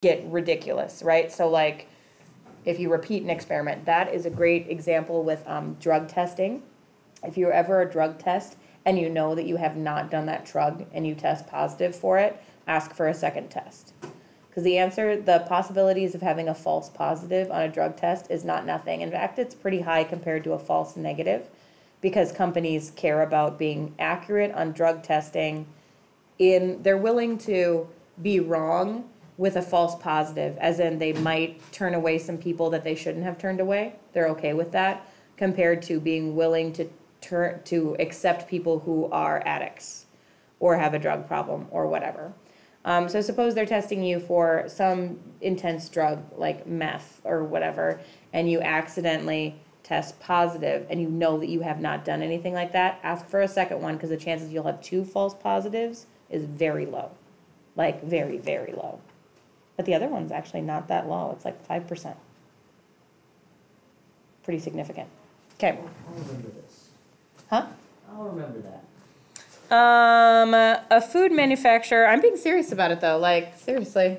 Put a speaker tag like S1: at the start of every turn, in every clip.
S1: get ridiculous, right? So like, if you repeat an experiment, that is a great example with drug testing. If you're ever a drug test and you know that you have not done that drug and you test positive for it, ask for a second test. Because the possibilities of having a false positive on a drug test is not nothing. In fact, it's pretty high compared to a false negative, because companies care about being accurate on drug testing. They're willing to be wrong with a false positive, as in they might turn away some people that they shouldn't have turned away. They're okay with that, compared to being willing to accept people who are addicts or have a drug problem or whatever. So suppose they're testing you for some intense drug like meth or whatever, and you accidentally test positive and you know that you have not done anything like that, ask for a second one, because the chances you'll have 2 false positives is very low. Like very, very low. But the other one's actually not that low. It's like 5%. Pretty significant. Okay.
S2: I'll remember this.
S1: Huh?
S2: I'll remember that.
S1: A food manufacturer, I'm being serious about it though, like seriously,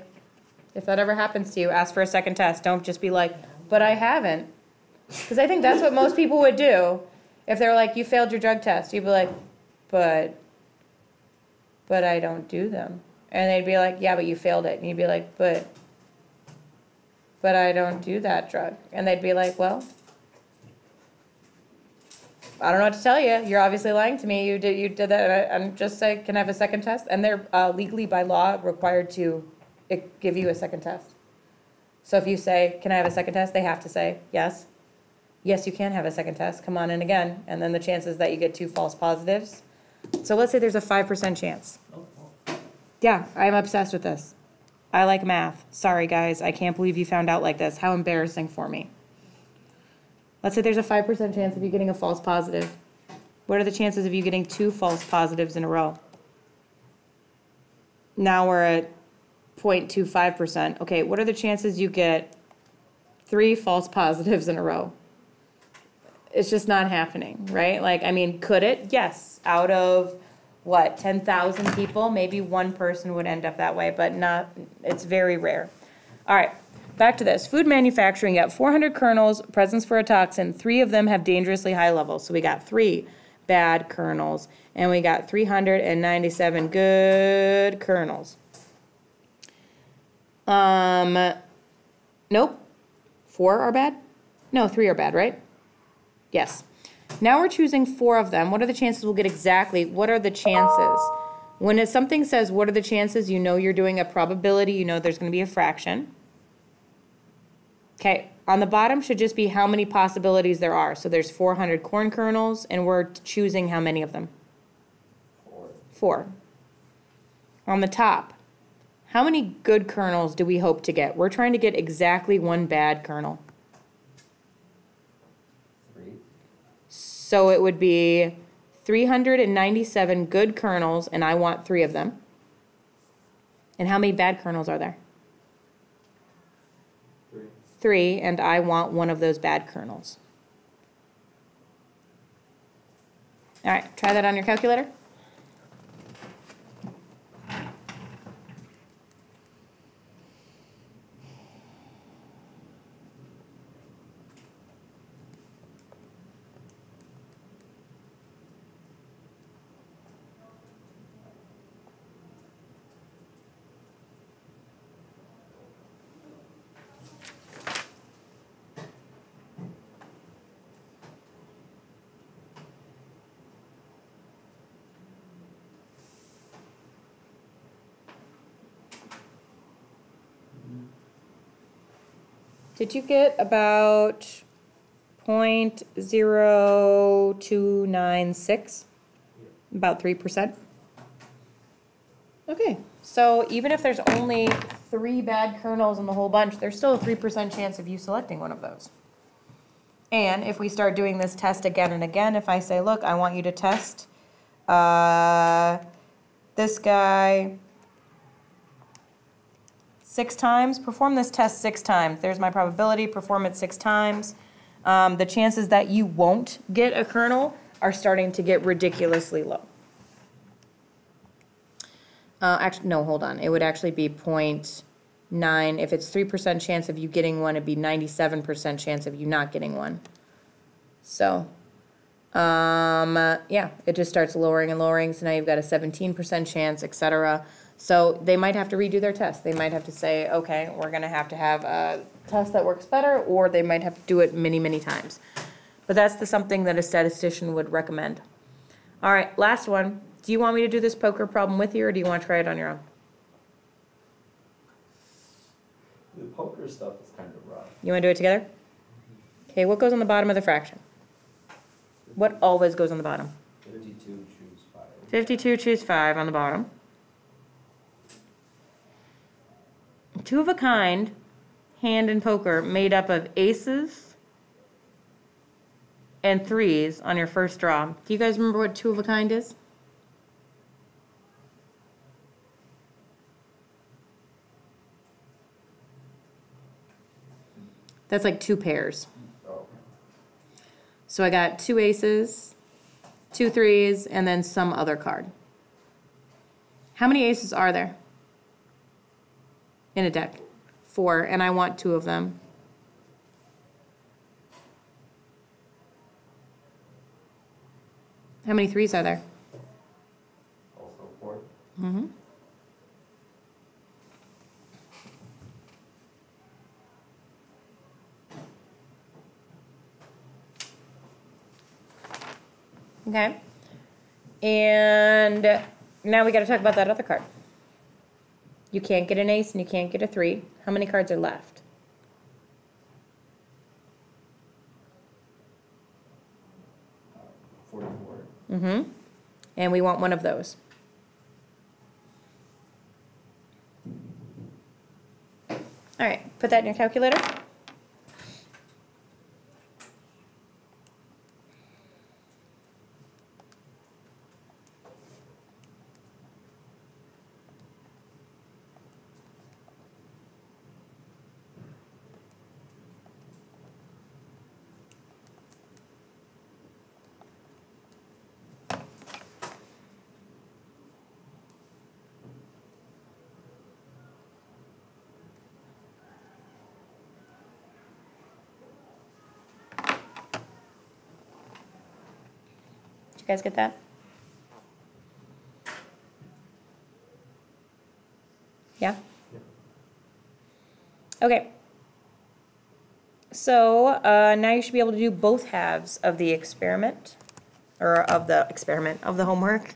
S1: if that ever happens to you, ask for a second test. Don't just be like, but I haven't. Because I think that's what most people would do. If they're like, you failed your drug test, you'd be like, but I don't do them. And they'd be like, yeah, but you failed it. And you'd be like, but I don't do that drug. And they'd be like, well, I don't know what to tell you. You're obviously lying to me. You did that. And I'm just saying, can I have a second test? And they're legally by law required to give you a second test. So if you say, can I have a second test? They have to say, yes. Yes, you can have a second test. Come on in again. And then the chances that you get 2 false positives. So let's say there's a 5% chance. Yeah, I'm obsessed with this. I like math. Sorry, guys. I can't believe you found out like this. How embarrassing for me. Let's say there's a 5% chance of you getting a false positive. What are the chances of you getting 2 false positives in a row? Now we're at 0.25%. Okay, what are the chances you get 3 false positives in a row? It's just not happening, right? Like, I mean, could it? Yes. Out of, what, 10,000 people, maybe 1 person would end up that way, but not, it's very rare. All right, back to this. Food manufacturing, got 400 kernels, presence for a toxin. 3 of them have dangerously high levels. So we got 3 bad kernels, and we got 397 good kernels. Nope. 4 are bad? No, 3 are bad, right? Yes. Now we're choosing 4 of them. What are the chances we'll get exactly? What are the chances? When something says, what are the chances, you know you're doing a probability, you know there's going to be a fraction. Okay, on the bottom should just be how many possibilities there are. So there's 400 corn kernels, and we're choosing how many of them? 4. On the top, how many good kernels do we hope to get? We're trying to get exactly 1 bad kernel.
S2: 3.
S1: So it would be 397 good kernels, and I want 3 of them. And how many bad kernels are there?
S2: 3.
S1: 3, and I want 1 of those bad kernels. All right, try that on your calculator. Did you get about 0.0296? About 3%? Okay, so even if there's only 3 bad kernels in the whole bunch, there's still a 3% chance of you selecting one of those. And if we start doing this test again and again, if I say, look, I want you to test this guy 6 times, perform this test 6 times. There's my probability, perform it 6 times. The chances that you won't get a kernel are starting to get ridiculously low. Actually, no, hold on. It would actually be 0.02 9. If it's 3% chance of you getting one, it'd be 97% chance of you not getting one. So, yeah, it just starts lowering and lowering. So now you've got a 17% chance, etc. So they might have to redo their test. They might have to say, okay, we're going to have a test that works better, or they might have to do it many, many times. But that's something that a statistician would recommend. All right, last one. Do you want me to do this poker problem with you, or do you want to try it on your own?
S3: The poker stuff is kind of rough.
S1: You want to do it together? Okay, what goes on the bottom of the fraction? What always goes on the bottom?
S3: 52, choose 5.
S1: 52, choose 5 on the bottom. 2 of a kind hand in poker made up of aces and 3s on your first draw. Do you guys remember what 2 of a kind is? That's like 2 pairs.
S3: Oh.
S1: So I got 2 aces, 2 3s, and then some other card. How many aces are there in a deck? 4, and I want 2 of them. How many 3s are there?
S3: Also 4.
S1: Mm-hmm. Okay. And now we got to talk about that other card. You can't get an ace and you can't get a 3. How many cards are left?
S3: 44.
S1: Mm-hmm. And we want one of those. All right, put that in your calculator. Did you guys get that? Yeah? Okay. So now you should be able to do both halves of the experiment, or of the homework.